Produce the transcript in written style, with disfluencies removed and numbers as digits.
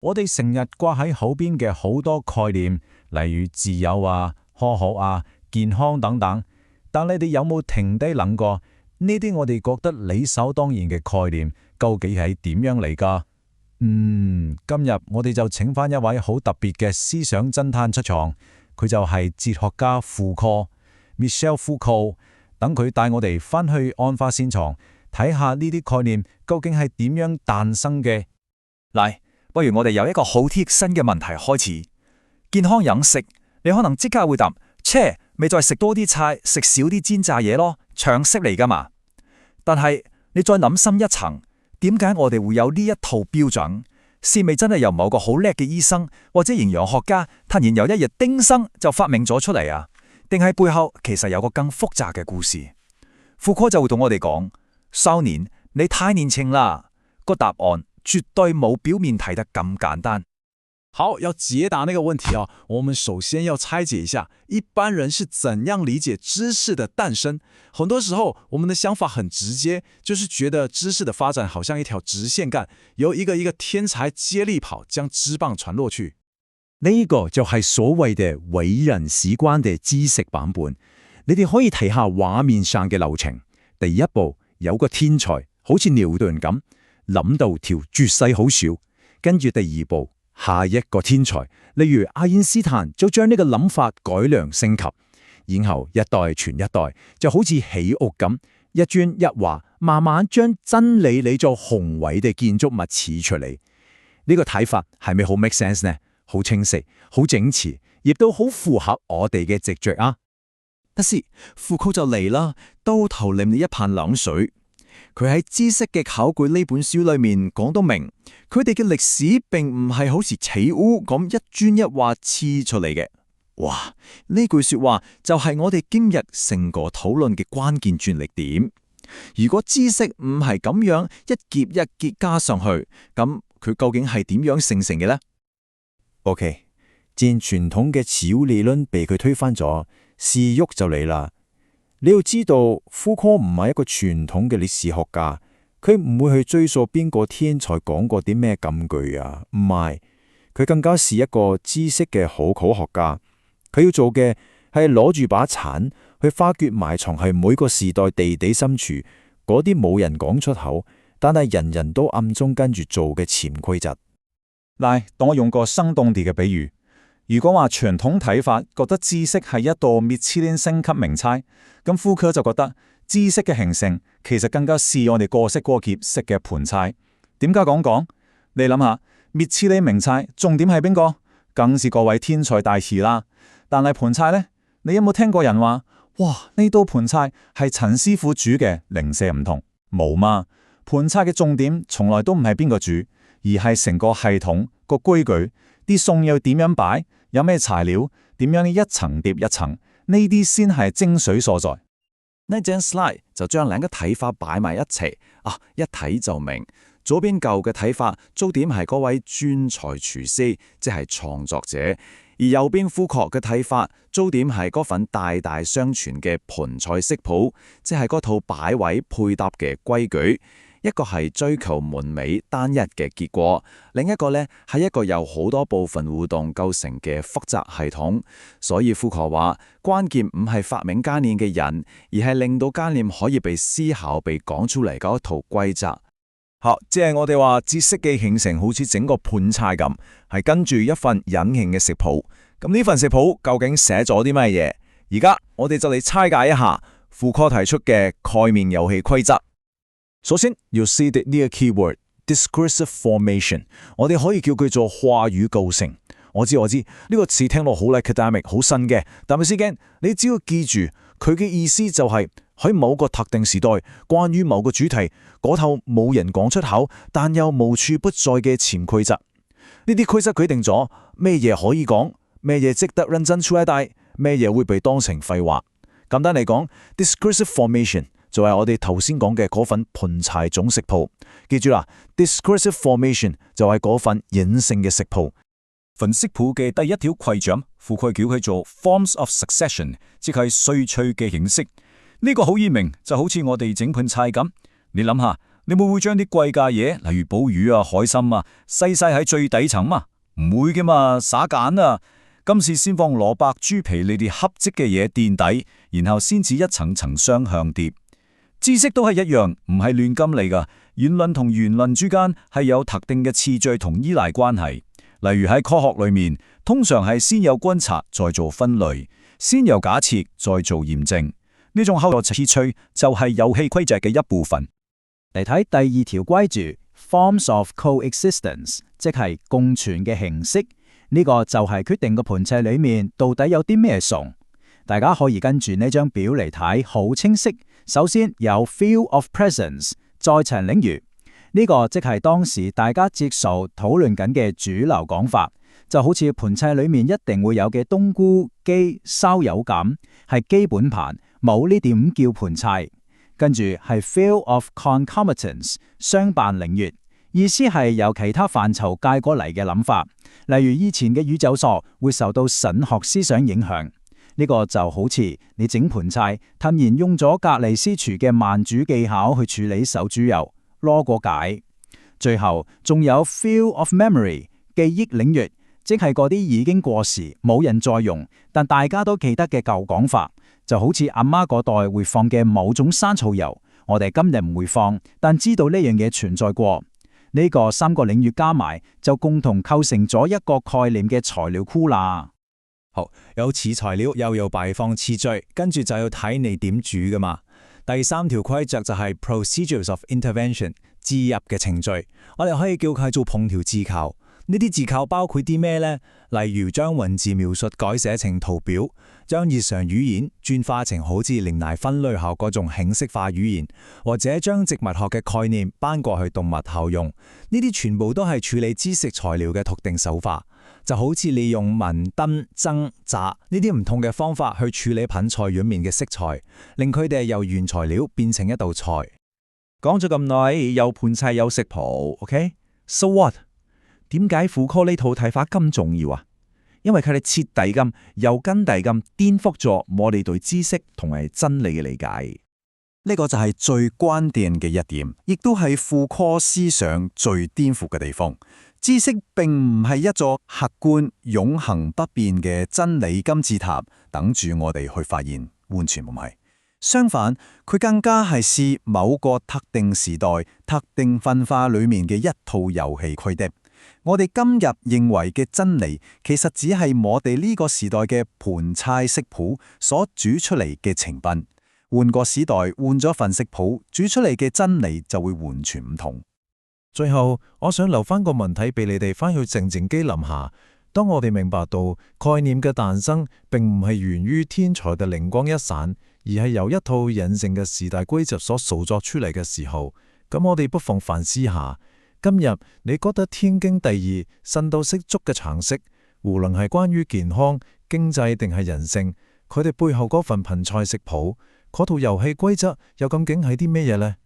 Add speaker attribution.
Speaker 1: 我哋成日掛喺口邊嘅好多概念，例如自由啊、科學啊、健康等等，但你哋有冇停低諗過呢啲我哋覺得理所當然嘅概念，究竟係點樣嚟㗎？今日我哋就請返一位好特別嘅思想偵探出場，佢就係哲學家傅柯 Michel Foucault。等佢帶我哋返去案發現場，睇下呢啲概念究竟係點樣誕生嘅。
Speaker 2: 嚟，不如我哋由一個好貼身嘅問題開始。健康飲食，你可能即刻會答：切，咪再食多啲菜，食少啲煎炸嘢咯，常識嚟噶嘛。但係你再諗深一層，點解我哋會有呢一套標準？是咪真係由某個好叻嘅醫生或者營養學家突然有一日叮生就發明咗出嚟啊？定係背後其實有個更複雜嘅故事？傅柯就會同我哋講：少年，你太年輕啦，個答案絕對冇表面睇得咁簡單。
Speaker 3: 好，要解答那個問題啊，我們首先要拆解一下一般人是怎樣理解知識的誕生。很多時候，我們的想法很直接，就是覺得知識的發展好像一條直線幹，由一個一個天才接力跑，將枝棒傳落去。
Speaker 4: 呢個就係所謂嘅偉人史觀嘅知識版本。你哋可以睇下畫面上嘅流程。第一步有個天才，好似牛頓咁，諗到條絕世好橋。跟住第二步，下一個天才，例如愛因斯坦，就將呢個諗法改良升級。然後一代傳一代，就好似起屋咁，一磚一畫，慢慢將真理理做宏偉嘅建築物似出嚟。呢個睇法係咪好 make sense 呢？好清晰，好整齊，亦都好符合我哋嘅直覺啊！
Speaker 2: 但是傅柯就嚟啦，到頭淋你一盆冷水。佢喺《知識嘅考據》呢本書裏面講到明，佢哋嘅歷史並唔係好似起屋咁一磚一畫砌出嚟嘅。哇！呢句說話就係我哋今日成個討論嘅關鍵轉捩點。如果知識唔係咁樣一疊一疊加上去，咁佢究竟係點樣形成嘅呢？OK， 既然傳統嘅始物理論被佢推翻咗，事喐就嚟啦。你要知道，傅柯唔係一個傳統嘅歷史學家，佢唔會去追溯邊個天才講過啲咩金句啊，唔係，佢更加是一個知識嘅考古學家。佢要做嘅係攞住把鏟去發掘埋藏喺每個時代地底深處嗰啲冇人講出口，但係人人都暗中跟住做嘅潛規則。
Speaker 1: 嚟，當我用個生動啲嘅比喻，如果話傳統睇法覺得知識係一道米其林星級名菜，咁傅柯就覺得知識嘅形成其實更加似我哋過式過節式嘅盤菜。點解咁講？你諗下，米其林名菜重點係邊個？梗是各位天才大廚啦。但係盤菜呢？你有冇聽過人話：哇，呢道盤菜係陳師傅煮嘅，零舍唔同。冇嘛？盤菜嘅重點從來都唔係邊個煮，而係成個系統個規矩，啲餸要點樣擺，有咩材料，點樣一層疊一層，呢啲先係精髓所在。
Speaker 2: 呢張 slide 就將兩個睇法擺埋一齊，一睇就明。左邊舊嘅睇法，焦點係嗰位專才廚師，即係創作者；而右邊傅柯嘅睇法，焦點係嗰份代代相傳嘅盤菜食譜，即係嗰套擺位配搭嘅規矩。一個係追求完美單一嘅結果，另一個呢係一個由好多部分互動構成嘅複雜系統。所以傅柯話，關鍵唔係發明概念嘅人，而係令到概念可以被思考、被講出嚟嗰一套規則。好，即係我哋話知識嘅形成好似整個盤菜咁，係跟住一份隱形嘅食譜。咁呢份食譜究竟寫咗啲咩嘢？而家我哋就嚟拆解一下傅柯提出嘅概念遊戲規則。首先要識得呢個 keyword discursive formation， 我哋可以叫佢做話語構成。我知呢個詞聽落好 academic 好新嘅，但係先驚，你只要記住佢嘅意思就係喺某個特定時代，關於某個主題嗰頭冇人講出口，但又無處不在嘅潛規則。呢啲規則決定咗咩嘢可以講，咩嘢值得認真出嚟帶，咩嘢會被當成廢話。簡單嚟講 discursive formation 就係我哋頭先講嘅嗰份盤菜總食譜。記住啦 discursive formation 就係嗰份隱性嘅食譜。
Speaker 5: 份食譜嘅第一條規則，傅柯叫佢做 forms of succession， 即係順序嘅形式。呢個好易明，就好似我哋整盤菜咁。你諗下，你會唔會將啲貴價嘢，例如捕魚啊、海參啊，細喺最底層嘛？唔會嘅嘛，耍揀啊！今次先放蘿蔔、豬皮呢啲合積嘅嘢墊底，然後先至一層層雙向疊。知識都係一樣，唔係亂咁嚟噶。原論同原論之間係有特定嘅次序同依賴關係。例如喺科學裏面，通常係先有觀察，再做分類；先有假設，再做驗證。呢種後次序就係遊戲規則嘅一部分。
Speaker 6: 嚟睇第二條規則 ，forms of coexistence， 即係共存嘅形式。呢個就係決定個盤砌裏面到底有啲咩餸。大家可以跟住呢張表嚟睇，好清晰。首先有 field of presence， 在場領域。呢個即係當時大家接受討論緊嘅主流講法，就好似盤砌裏面一定會有嘅冬菇、雞、燒油咁，係基本盤，冇呢點唔叫盤砌。跟住係 field of concomitance， 相伴領域，意思係由其他範疇介過嚟嘅諗法，例如以前嘅宇宙說會受到神學思想影響。呢個就好似你整盤菜，突然用咗格里斯廚嘅慢煮技巧去處理手豬油，攞個解。最後仲有 field of memory 記憶領域，即係嗰啲已經過時冇人再用，但大家都記得嘅舊講法，就好似阿媽嗰代會放嘅某種生草油，我哋今日唔會放，但知道呢樣嘢存在過。呢個三個領域加埋就共同構成咗一個概念嘅材料庫啦。
Speaker 1: 好，有次材料又有擺放次序，跟住就要睇你點煮噶嘛。第三條規則就係 procedures of intervention， 置入嘅程序，我哋可以叫佢做烹調自構。呢啲自構包括啲咩呢？例如將文字描述改寫成圖表，將日常語言轉化成好似連奶分類後嗰種形式化語言，或者將植物學嘅概念搬過去動物後用。呢啲全部都係處理知識材料嘅特定手法，就好似利用燜、燉、蒸、炸呢啲唔同嘅方法去處理品菜裏面嘅色彩，令佢哋由原材料變成一道菜。
Speaker 4: 講咗咁耐，有盤砌有食譜 ，OK？So what？點解傅柯呢套睇法咁重要啊？因為佢哋徹底咁、有根底咁顛覆咗我哋對知識同埋真理嘅理解。
Speaker 1: 呢個就係最關鍵嘅一點，亦都係傅柯思想最顛覆嘅地方。知識並唔係一座客觀、永恆不變嘅真理金字塔，等住我哋去發現，完全唔係。相反，佢更加係某個特定時代、特定文化裏面嘅一套遊戲規則。我哋今日認為嘅真理，其實只係我哋呢個時代嘅盤菜食譜所煮出嚟嘅成品。換個時代，換咗份食譜，煮出嚟嘅真理就會完全唔同。
Speaker 3: 最後，我想留翻個問題俾你哋翻去靜靜機諗下。當我哋明白到概念嘅誕生並唔係源於天才嘅靈光一閃，而係由一套隱性嘅時代規則所塑造出嚟嘅時候，咁我哋不妨反思下。今日你覺得天經地義、神道適足嘅常識，無論係關於健康、經濟定係人性，佢哋背後嗰份盆菜食譜，嗰套遊戲規則又究竟係啲咩嘢呢？